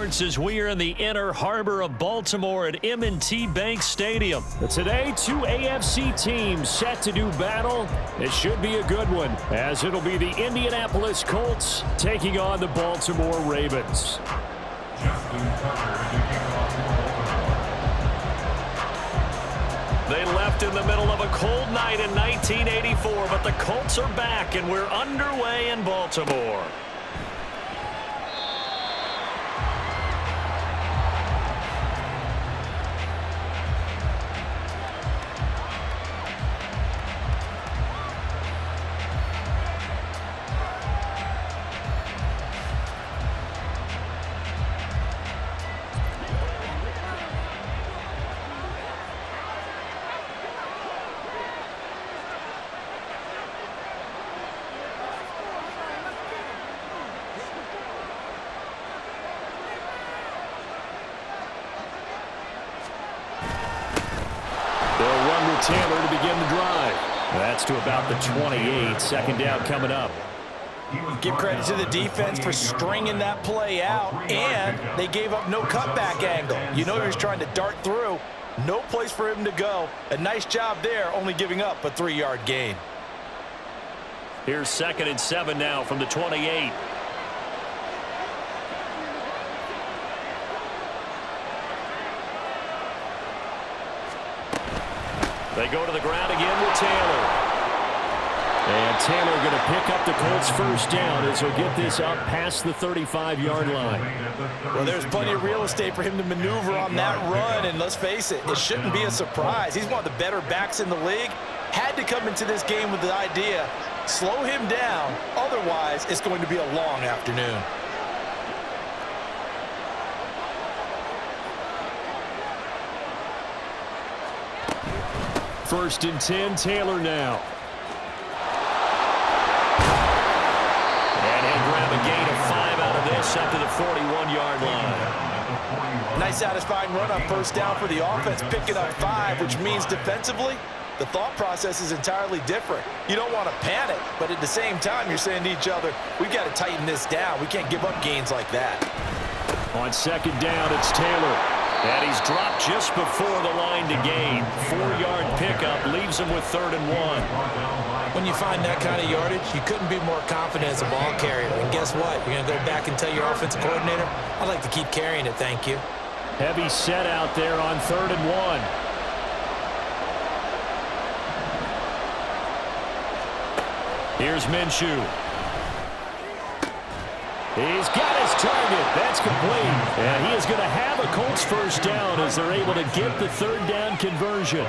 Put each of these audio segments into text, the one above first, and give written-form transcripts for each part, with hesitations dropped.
As we are in the inner harbor of Baltimore at M&T Bank Stadium. Today, two AFC teams set to do battle. It should be a good one, as it'll be the Indianapolis Colts taking on the Baltimore Ravens. They left in the middle of a cold night in 1984, but the Colts are back, and we're underway in Baltimore. Taylor to begin the drive. That's to about the 28. Second down coming up. Give credit to the defense for stringing that play out, and they gave up no cutback angle. You know he was trying to dart through. No place for him to go. A nice job there, only giving up a 3-yard gain. Here's 2nd and 7 now from the 28. They go to the ground again with Taylor. And Taylor going to pick up the Colts first down as he'll get this up past the 35-yard line. Well, there's plenty of real estate for him to maneuver on that run, and let's face it, it shouldn't be a surprise. He's one of the better backs in the league. Had to come into this game with the idea, slow him down, otherwise it's going to be a long afternoon. First and 10, Taylor now. And he'll grab a gain of 5 out of this up to the 41-yard line. Nice satisfying run on first down for the offense, picking up 5, which means defensively, the thought process is entirely different. You don't want to panic, but at the same time, you're saying to each other, we've got to tighten this down. We can't give up gains like that. On second down, it's Taylor. And he's dropped just before the line to gain. 4-yard pickup leaves him with 3rd and 1. When you find that kind of yardage, you couldn't be more confident as a ball carrier. And guess what? You're going to go back and tell your offensive coordinator, I'd like to keep carrying it, thank you. Heavy set out there on 3rd and 1. Here's Minshew. He's got his target. That's complete. And he is going to have a Colts first down as they're able to get the 3rd down conversion.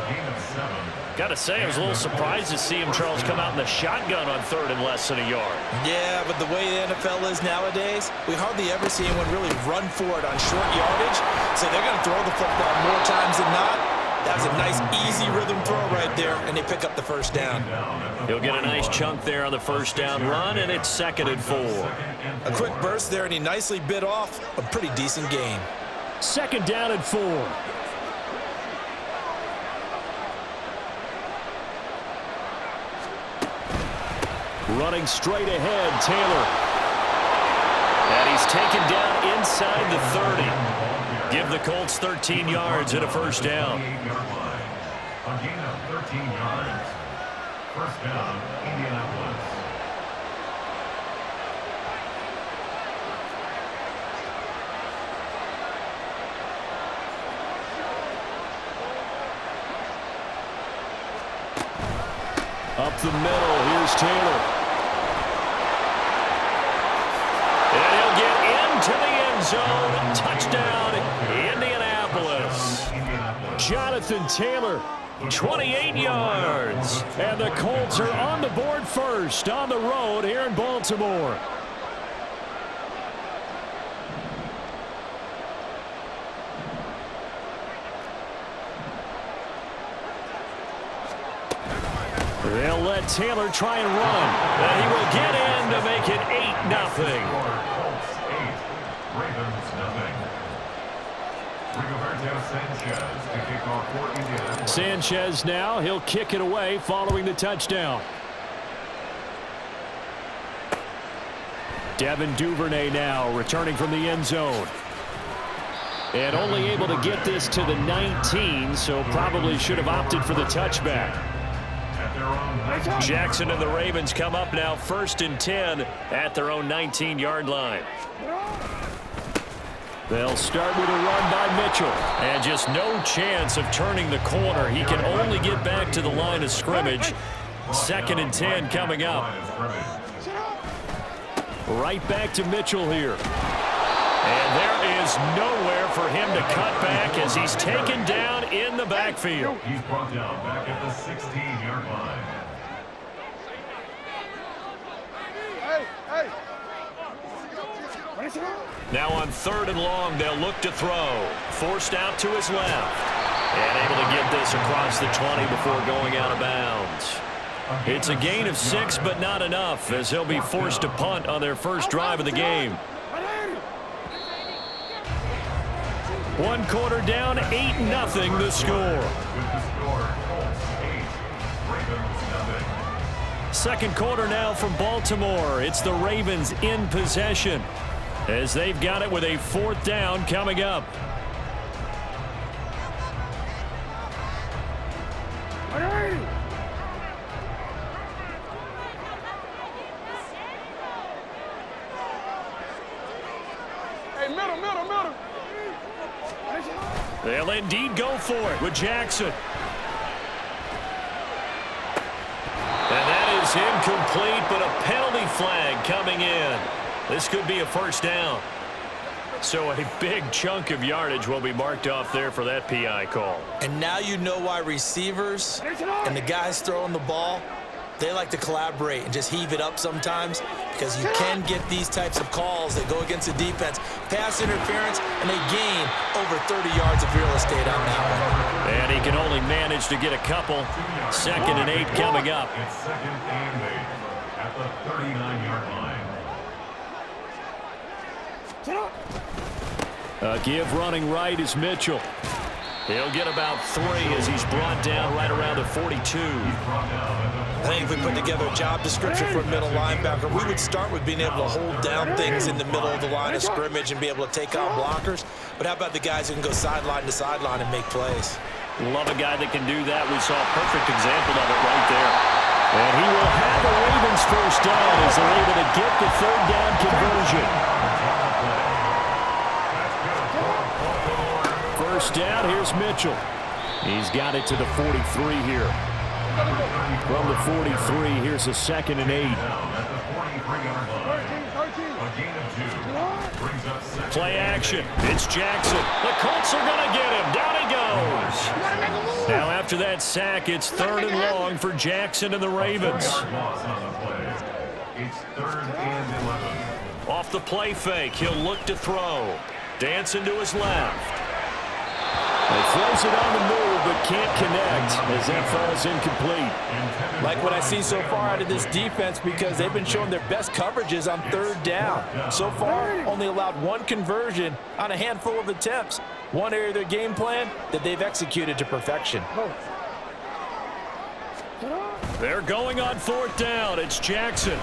Got to say, I was a little surprised to see him, Charles, come out in the shotgun on 3rd and less than a yard. Yeah, but the way the NFL is nowadays, we hardly ever see anyone really run for it on short yardage. So they're going to throw the football more times than not. That was a nice, easy rhythm throw right there, and they pick up the first down. He'll get a nice chunk there on the first down run, and it's 2nd and 4. A quick burst there, and he nicely bit off a pretty decent gain. 2nd down and 4. Running straight ahead, Taylor. And he's taken down inside the 30. Give the Colts 13 yards and a first down. A gain of 13 yards. First down, Indianapolis. Up the middle, here's Taylor. And he'll get into the end zone. Touchdown, Indianapolis. Jonathan Taylor, 28 yards. And the Colts are on the board first on the road here in Baltimore. They'll let Taylor try and run. And he will get in to make it 8-0. Sanchez now, he'll kick it away following the touchdown. Devin Duvernay now returning from the end zone. And only able to get this to the 19, so probably should have opted for the touchback. Jackson and the Ravens come up now 1st and 10 at their own 19-yard line. They'll start with a run by Mitchell. And just no chance of turning the corner. He can only get back to the line of scrimmage. 2nd and 10 coming up. Right back to Mitchell here. And there is nowhere for him to cut back as he's taken down in the backfield. He's brought down back at the 16-yard line. Now on 3rd and long, they'll look to throw. Forced out to his left. And able to get this across the 20 before going out of bounds. It's a gain of 6, but not enough, as he'll be forced to punt on their first drive of the game. 1 quarter down, 8-0 the score. 2nd quarter now from Baltimore. It's the Ravens in possession, as they've got it with a 4th down coming up. They'll indeed go for it with Jackson. And that is incomplete, but a penalty flag coming in. This could be a 1st down. So a big chunk of yardage will be marked off there for that PI call. And now you know why receivers and the guys throwing the ball, they like to collaborate and just heave it up sometimes, because you can get these types of calls that go against the defense, pass interference, and they gain over 30 yards of real estate on that one. And he can only manage to get a couple. 2nd and 8 coming up. It's 2nd and 8 at the 39-yard line. A give running right is Mitchell. He'll get about 3 as he's brought down right around the 42. I think if we put together a job description for a middle linebacker, we would start with being able to hold down things in the middle of the line of scrimmage and be able to take on blockers. But how about the guys who can go sideline to sideline and make plays? Love a guy that can do that. We saw a perfect example of it right there. And he will have the Ravens 1st down as they're able to get the 3rd down conversion. 1st down, here's Mitchell. He's got it to the 43 here. From the 43, here's a 2nd and 8. Play action. It's Jackson. The Colts are going to get him. Down he goes. Now after that sack, it's 3rd and long for Jackson and the Ravens. It's 3rd and 11. Off the play fake, he'll look to throw. Dancing to his left. He throws it on the move, but can't connect as that falls incomplete. Like what I see so far out of this defense, because they've been showing their best coverages on 3rd down. So far, only allowed 1 conversion on a handful of attempts. One area of their game plan that they've executed to perfection. They're going on 4th down. It's Jackson.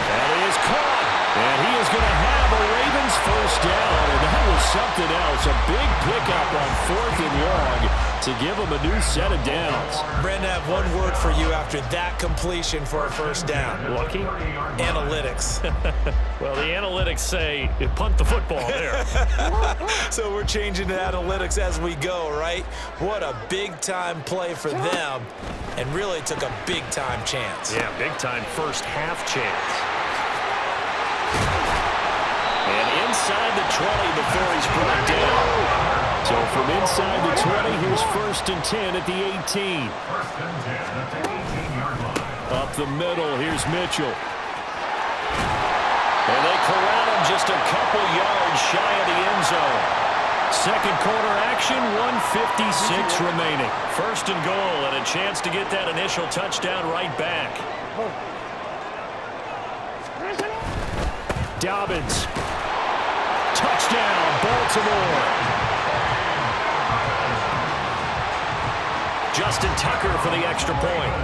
That is caught. And he is going to have a Ravens 1st down, and that was something else. A big pickup on 4th and long to give him a new set of downs. Brandon, I have one word for you after that completion for a 1st down. Lucky? Analytics. Well, the analytics say punt the football there. So we're changing to analytics as we go, right? What a big-time play for them, and really took a big-time chance. Yeah, big-time first half chance. And inside the 20 before he's brought down. So from inside the 20, here's 1st and 10 at the 18. 1st and 10 at the 18-yard line. Up the middle, here's Mitchell. And they corral him just a couple yards shy of the end zone. 2nd quarter action, 1:56 remaining. 1st and goal, and a chance to get that initial touchdown right back. Dobbins. Touchdown, Baltimore. Justin Tucker for the extra point.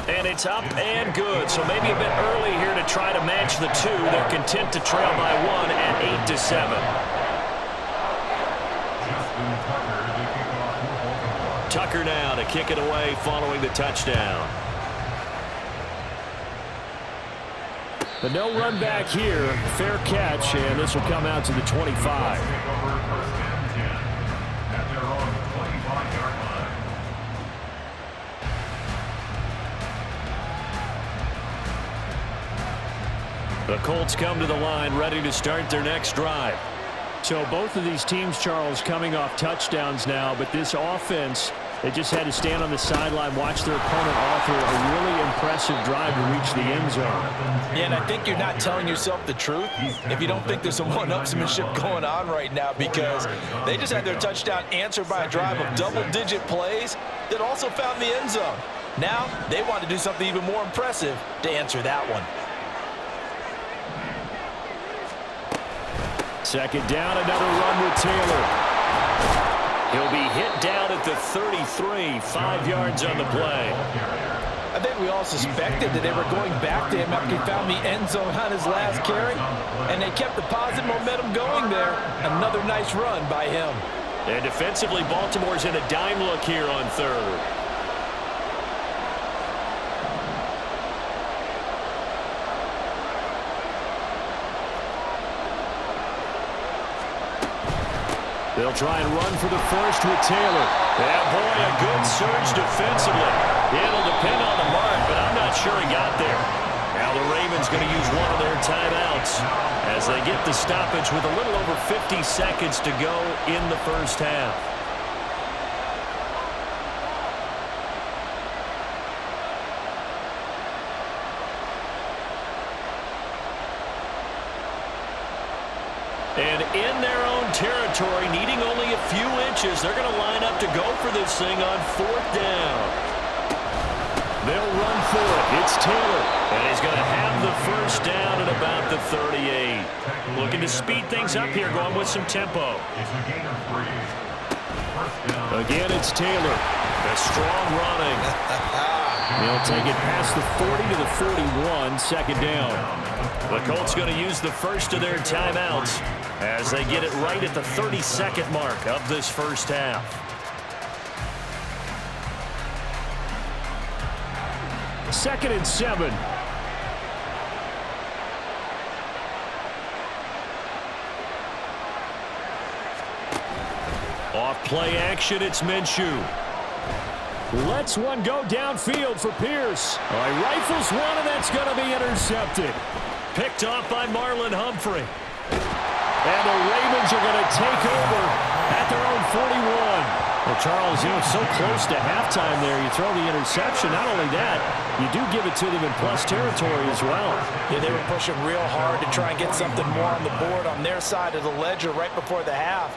And And it's up and good. So maybe a bit early here to try to match the two. They're content to trail by 1 at 8-7. Tucker now to kick it away following the touchdown. The no run back here, fair catch, and this will come out to the 25. The Colts come to the line ready to start their next drive. So both of these teams, Charles, coming off touchdowns now, but this offense, they just had to stand on the sideline, watch their opponent author a really impressive drive to reach the end zone. Yeah, and I think you're not telling yourself the truth if you don't think there's some one-upsmanship going on right now, because they just had their touchdown answered by a drive of double-digit plays that also found the end zone. Now they want to do something even more impressive to answer that one. Second down, another run with Taylor. He'll be hit down at the 33, 5 yards on the play. I think we all suspected that they were going back to him after he found the end zone on his last carry, and they kept the positive momentum going there. Another nice run by him. And defensively, Baltimore's in a dime look here on third. They'll try and run for the first with Taylor. Yeah, boy, a good surge defensively. It'll depend on the mark, but I'm not sure he got there. Now the Ravens going to use one of their timeouts as they get the stoppage with a little over 50 seconds to go in the first half. And in their own territory, needing only a few inches, they're going to line up to go for this thing on 4th down. They'll run for it. It's Taylor. And he's going to have the first down at about the 38. Looking to speed things up here, going with some tempo. Again, it's Taylor. A strong running. They'll take it past the 40 to the 41, second down. The Colts going to use the first of their timeouts as they get it right at the 32nd mark of this first half. Second and 7. Off play action, it's Minshew. Lets one go downfield for Pierce. He rifles one, and that's going to be intercepted. Picked off by Marlon Humphrey. And the Ravens are going to take over at their own 41. Well, Charles, so close to halftime there. You throw the interception. Not only that, you do give it to them in plus territory as well. Yeah, they were pushing real hard to try and get something more on the board on their side of the ledger right before the half.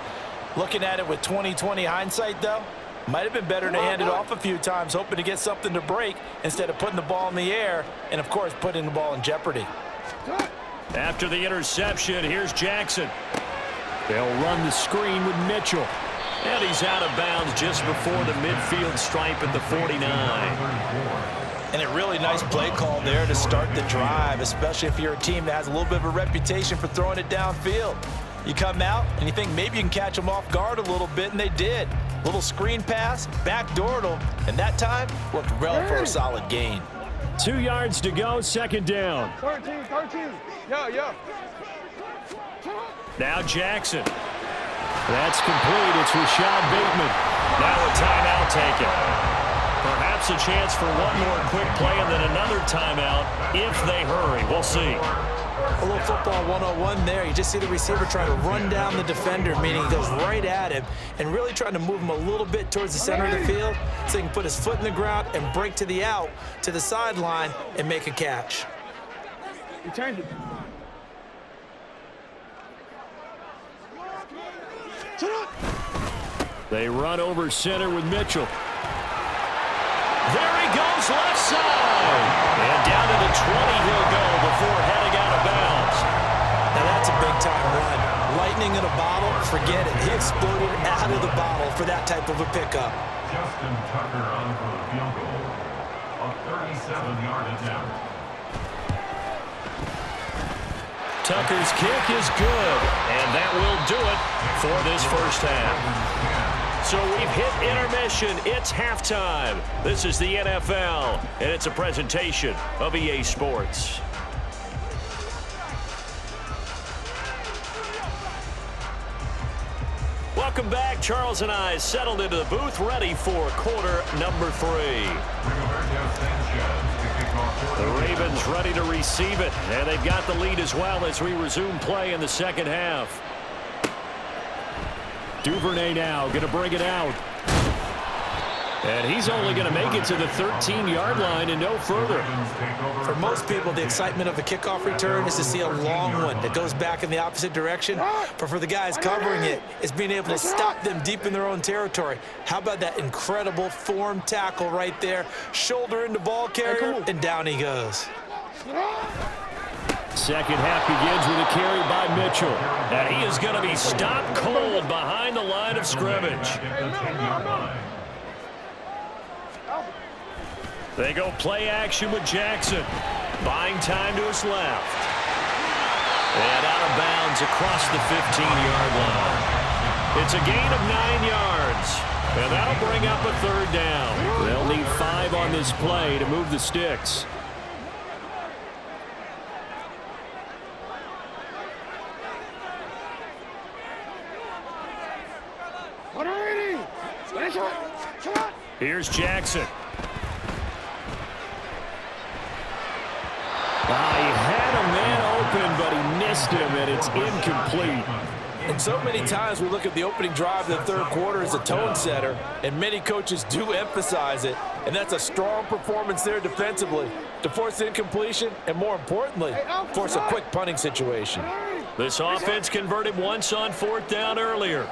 Looking at it with 20/20 hindsight, though, might have been better to hand it off a few times, hoping to get something to break instead of putting the ball in the air and, of course, putting the ball in jeopardy. After the interception, here's Jackson. They'll run the screen with Mitchell. And he's out of bounds just before the midfield stripe at the 49. And a really nice play call there to start the drive, especially if you're a team that has a little bit of a reputation for throwing it downfield. You come out and you think maybe you can catch them off guard a little bit, and they did. Little screen pass, backdoored them, and that time worked well for a solid gain. 2 yards to go, second down. 13. Yo. Now Jackson. That's complete. It's Rashad Bateman. Now a timeout taken. Perhaps a chance for one more quick play and then another timeout if they hurry. We'll see. A little football 101 there. You just see the receiver trying to run down the defender, meaning he goes right at him and really trying to move him a little bit towards the center of the field so he can put his foot in the ground and break to the out, to the sideline, and make a catch. You turned it. They run over center with Mitchell. There he goes, left side. And down to the 20 he'll go before heading out of bounds. Now that's a big-time run. Lightning in a bottle, forget it. He exploded out of the bottle for that type of a pickup. Justin Tucker on for the field goal. A 37-yard attempt. Tucker's kick is good, and that will do it for this first half. So we've hit intermission. It's halftime. This is the NFL, and it's a presentation of EA Sports. Welcome back. Charles and I settled into the booth, ready for quarter number 3. The Ravens ready to receive it, and they've got the lead as well as we resume play in the second half. Duvernay now going to bring it out. And he's only going to make it to the 13-yard line and no further. For most people, the excitement of a kickoff return is to see a long one that goes back in the opposite direction. But for the guys covering it, it's being able to stop them deep in their own territory. How about that incredible form tackle right there? Shoulder into ball carrier, and down he goes. Second half begins with a carry by Mitchell. And he is going to be stopped cold behind the line of scrimmage. They go play action with Jackson. Buying time to his left. And out of bounds across the 15-yard line. It's a gain of 9 yards. And that'll bring up a third down. They'll need 5 on this play to move the sticks. Here's Jackson. He had a man open, but he missed him, and it's incomplete. And so many times we look at the opening drive of the third quarter as a tone setter, and many coaches do emphasize it, and that's a strong performance there defensively to force incompletion and, more importantly, force a quick punting situation. This offense converted once on fourth down earlier.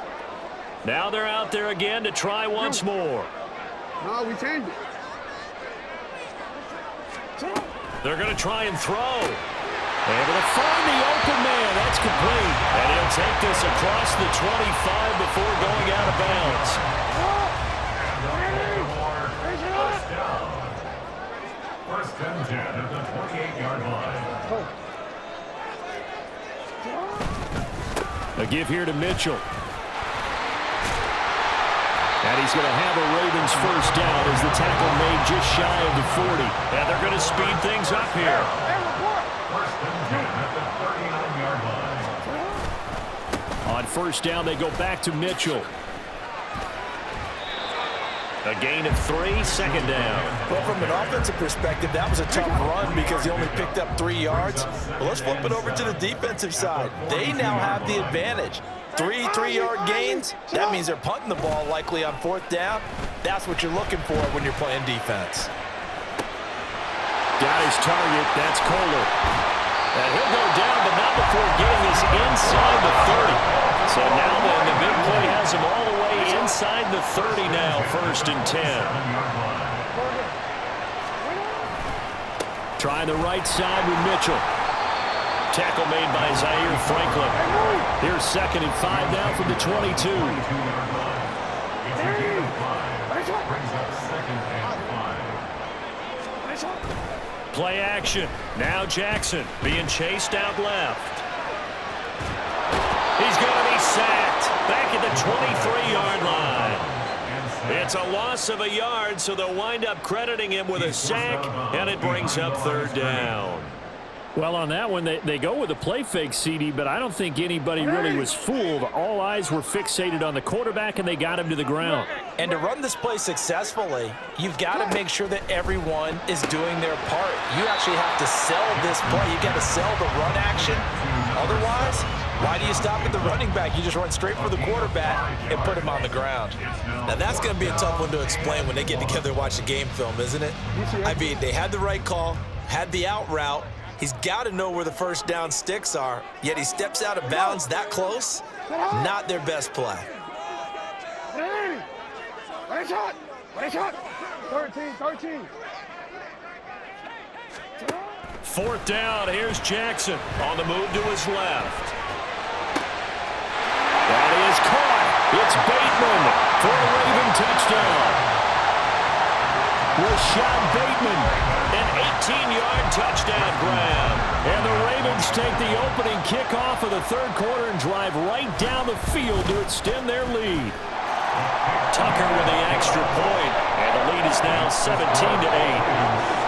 Now they're out there again to try once more. No, we changed it. They're going to try and throw. Able to find the open man. That's complete. And he'll take this across the 25 before going out of bounds. First and 10 at the 28-yard line. A give here to Mitchell. And he's going to have a Ravens first down as the tackle made just shy of the 40. And they're going to speed things up here. First and 10 at the 39-yard line. On first down, they go back to Mitchell. A gain of 3, second down. Well, from an offensive perspective, that was a tough run because he only picked up 3 yards. But let's flip it over to the defensive side. They now have the advantage. 3 3-yard gains, that means they're punting the ball likely on fourth down. That's what you're looking for when you're playing defense. Got his target, that's Kohler. And he'll go down, but not before getting us inside the 30. So now then, the big play has him all the way inside the 30 now, first and 10. Trying the right side with Mitchell. Tackle made by Zaire Franklin. Here's second and 5 now from the 22. Play action. Now Jackson being chased out left. He's going to be sacked back at the 23-yard line. It's a loss of a yard, so they'll wind up crediting him with a sack, and it brings up third down. Well, on that one, they go with a play fake, CD, but I don't think anybody really was fooled. All eyes were fixated on the quarterback, and they got him to the ground. And to run this play successfully, you've got to make sure that everyone is doing their part. You actually have to sell this play. You've got to sell the run action. Otherwise, why do you stop at the running back? You just run straight for the quarterback and put him on the ground. Now, that's going to be a tough one to explain when they get together and watch the game film, isn't it? I mean, they had the right call, had the out route. He's got to know where the first down sticks are, yet he steps out of bounds that close. Not their best play. 13. Fourth down, here's Jackson on the move to his left. That is caught. It's Bateman for a Raven touchdown. Rashad Bateman, an 18-yard touchdown grab. And the Ravens take the opening kickoff of the third quarter and drive right down the field to extend their lead. Tucker with the extra point, and the lead is now 17-8.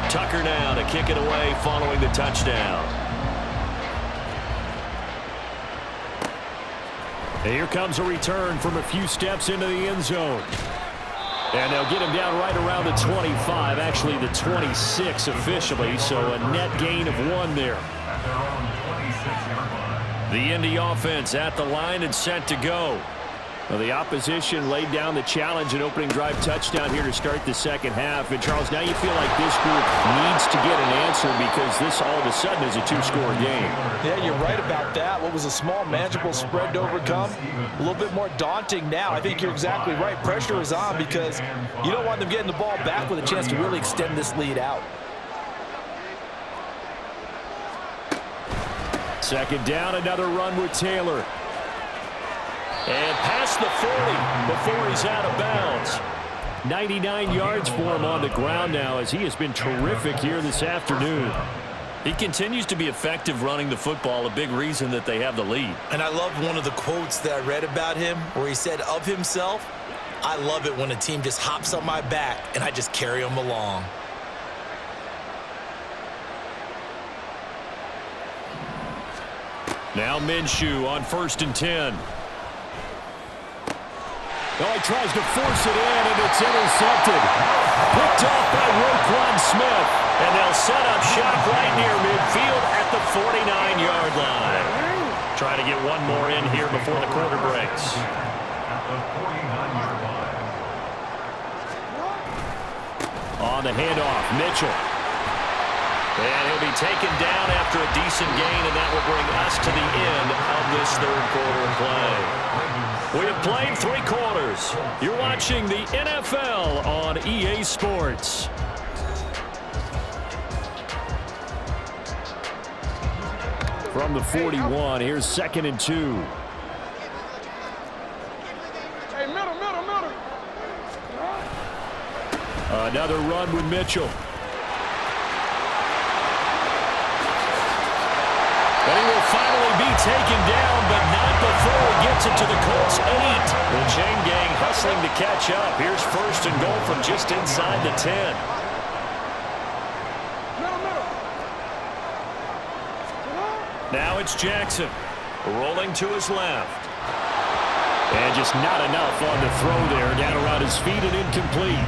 Tucker now to kick it away following the touchdown. And here comes a return from a few steps into the end zone. And they'll get him down right around the 25, actually the 26 officially, so a net gain of 1 there. The Indy offense at the line and set to go. Well, the opposition laid down the challenge and opening drive touchdown here to start the second half. And, Charles, now you feel like this group needs to get an answer because this all of a sudden is a 2-score game. Yeah, you're right about that. What was a small, manageable spread to overcome, a little bit more daunting now. I think you're exactly right. Pressure is on because you don't want them getting the ball back with a chance to really extend this lead out. Second down, another run with Taylor. And past the 40 before he's out of bounds. 99 yards for him on the ground now as he has been terrific here this afternoon. He continues to be effective running the football, a big reason that they have the lead. And I love one of the quotes that I read about him where he said of himself, "I love it when a team just hops on my back and I just carry them along." Now Minshew on 1st and 10. Oh, he tries to force it in, and it's intercepted. Picked off by Roquan Smith. And they'll set up shop right near midfield at the 49-yard line. Trying to get one more in here before the quarter breaks. On the handoff, Mitchell. And he'll be taken down after a decent gain, and that will bring us to the end of this third quarter of play. We have played 3 quarters. You're watching the NFL on EA Sports. From the 41, here's 2nd and 2. Hey, middle. Another run with Mitchell. And he will finally be taken down, but not before he gets it to the Colts 8. The chain gang hustling to catch up. Here's 1st and goal from just inside the 10. Now it's Jackson rolling to his left. And just not enough on the throw there. Down around his feet and incomplete.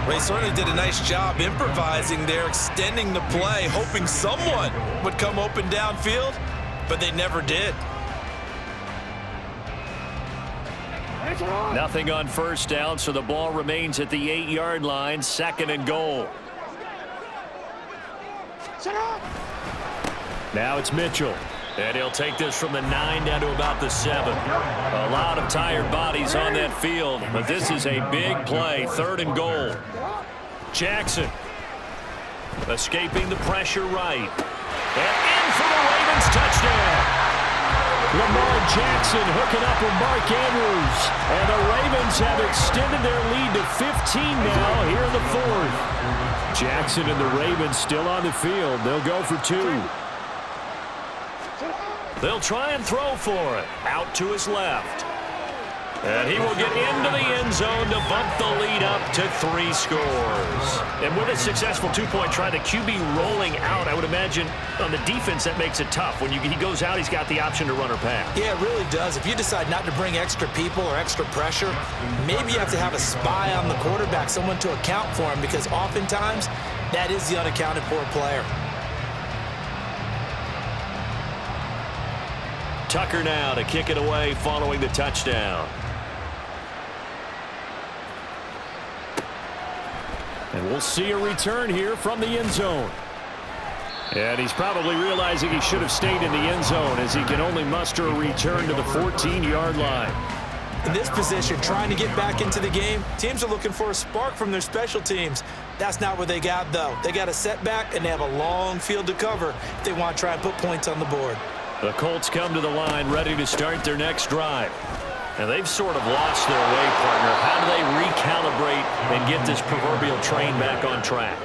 Well, he certainly did a nice job improvising there, extending the play, hoping someone would come open downfield, but they never did. Nothing on 1st down, so the ball remains at the 8-yard line, 2nd and goal. Now it's Mitchell. And he'll take this from the 9 down to about the 7. A lot of tired bodies on that field, but this is a big play, 3rd and goal. Jackson escaping the pressure right. And in for the Ravens touchdown. Lamar Jackson hooking up with Mark Andrews. And the Ravens have extended their lead to 15 now here in the 4th. Jackson and the Ravens still on the field. They'll go for 2. They'll try and throw for it. Out to his left. And he will get into the end zone to bump the lead up to 3 scores. And with a successful 2-point try, the QB rolling out, I would imagine on the defense that makes it tough. When he goes out, he's got the option to run or pass. Yeah, it really does. If you decide not to bring extra people or extra pressure, maybe you have to have a spy on the quarterback, someone to account for him, because oftentimes that is the unaccounted for player. Tucker now to kick it away following the touchdown. And we'll see a return here from the end zone. And he's probably realizing he should have stayed in the end zone as he can only muster a return to the 14-yard line. In this position, trying to get back into the game, teams are looking for a spark from their special teams. That's not what they got, though. They got a setback, and they have a long field to cover if they want to try and put points on the board. The Colts come to the line ready to start their next drive. And they've sort of lost their way, partner. How do they recalibrate and get this proverbial train back on track?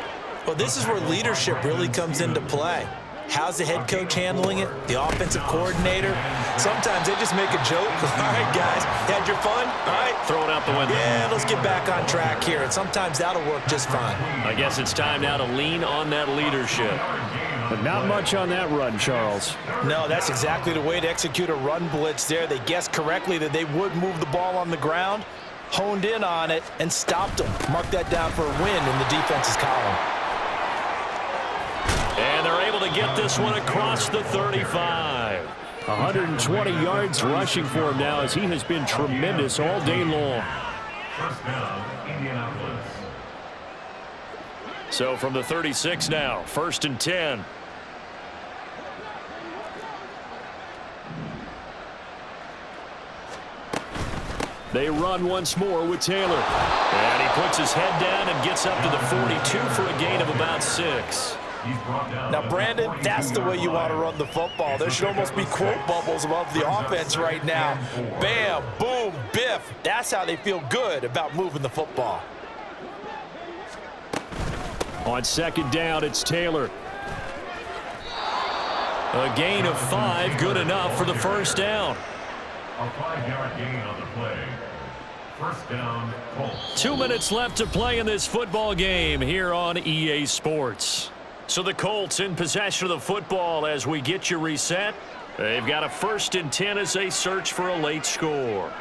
Well, this is where leadership really comes into play. How's the head coach handling it? The offensive coordinator? Sometimes they just make a joke. All right, guys, you had your fun? All right. Throw it out the window. Yeah, let's get back on track here. And sometimes that'll work just fine. I guess it's time now to lean on that leadership. But not much on that run, Charles. No, that's exactly the way to execute a run blitz there. They guessed correctly that they would move the ball on the ground, honed in on it, and stopped them. Mark that down for a win in the defense's column. And they're able to get this one across the 35. 120 yards rushing for him now as he has been tremendous all day long. First down, Indianapolis. So from the 36 now, 1st and 10. They run once more with Taylor. And he puts his head down and gets up to the 42 for a gain of about 6. Now, Brandon, that's the way you want to run the football. There should almost be quote bubbles above the offense right now. Bam, boom, biff. That's how they feel good about moving the football. On 2nd down, it's Taylor. A gain of 5, good enough for the 1st down. A 5-yard gain on the play. First down, Colts. 2 minutes left to play in this football game here on EA Sports. So the Colts in possession of the football as we get you reset. They've got a 1st and 10 as they search for a late score.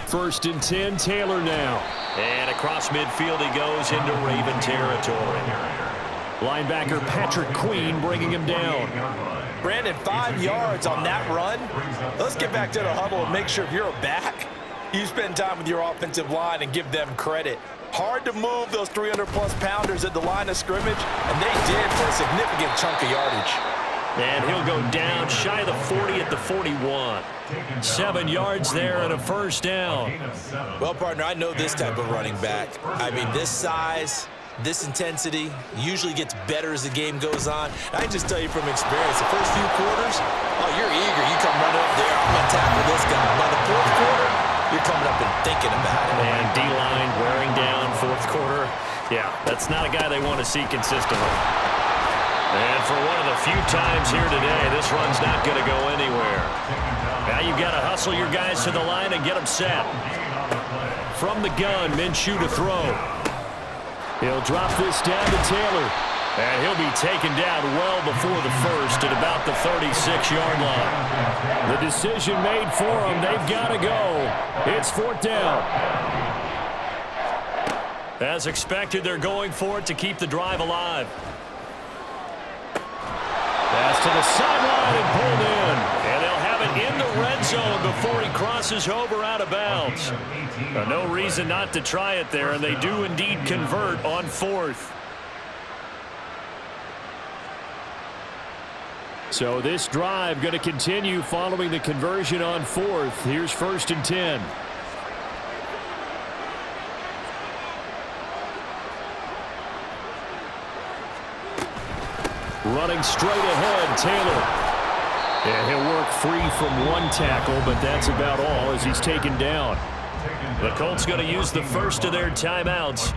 1st and 10, Taylor now. And across midfield he goes into Raven territory. Linebacker Patrick Queen bringing him down. Brandon, 5 yards on that run. Let's get back to the huddle and make sure if you're a back, you spend time with your offensive line and give them credit. Hard to move those 300-plus pounders at the line of scrimmage, and they did for a significant chunk of yardage. And he'll go down shy of the 40 at the 41. 7 yards there and a 1st down. Well, partner, I know this type of running back. I mean, this size, this intensity usually gets better as the game goes on. I can just tell you from experience, the first few quarters, oh, you're eager. You come running up there, I'm going to tackle this guy. By the 4th quarter, you're coming up and thinking about it. And D-line wearing down 4th quarter. Yeah, that's not a guy they want to see consistently. And for one of the few times here today, this run's not going to go anywhere. Now you've got to hustle your guys to the line and get them set. From the gun, Minshew to throw. He'll drop this down to Taylor. And he'll be taken down well before the 1st at about the 36-yard line. The decision made for them. They've got to go. It's 4th down. As expected, they're going for it to keep the drive alive. Pass to the sideline and pulled in. And they'll have it in the red zone before he crosses over out of bounds. No reason not to try it there, and they do indeed convert on 4th. So this drive going to continue following the conversion on 4th. Here's 1st and 10. Running straight ahead, Taylor. And he'll work free from one tackle, but that's about all as he's taken down. The Colts going to use the first of their timeouts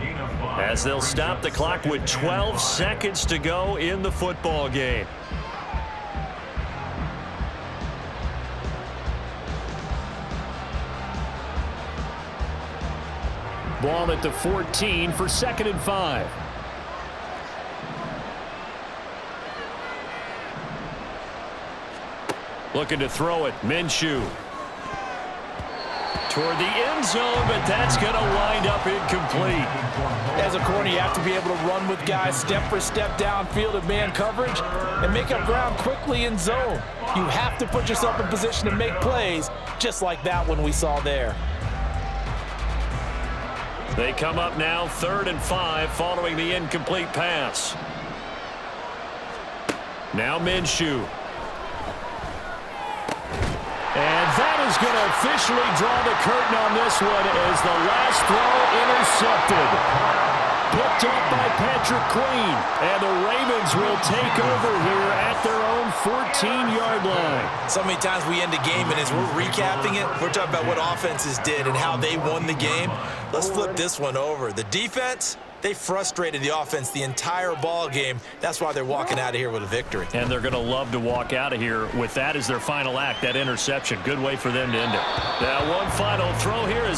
as they'll stop the clock with 12 seconds to go in the football game. Ball at the 14 for 2nd and 5. Looking to throw it, Minshew. Toward the end zone, but that's going to wind up incomplete. As a corner, you have to be able to run with guys step for step downfield in man coverage and make up ground quickly in zone. You have to put yourself in position to make plays, just like that one we saw there. They come up now 3rd and 5 following the incomplete pass. Now Minshew. And that is going to officially draw the curtain on this one as the last throw intercepted. picked up by Patrick Queen. And the Ravens will take over here at their own 14-yard line. So many times we end a game, and as we're recapping it, we're talking about what offenses did and how they won the game. Let's flip this one over. The defense, they frustrated the offense the entire ball game. That's why they're walking out of here with a victory. And they're going to love to walk out of here with that as their final act, that interception. Good way for them to end it. Now, one final throw here is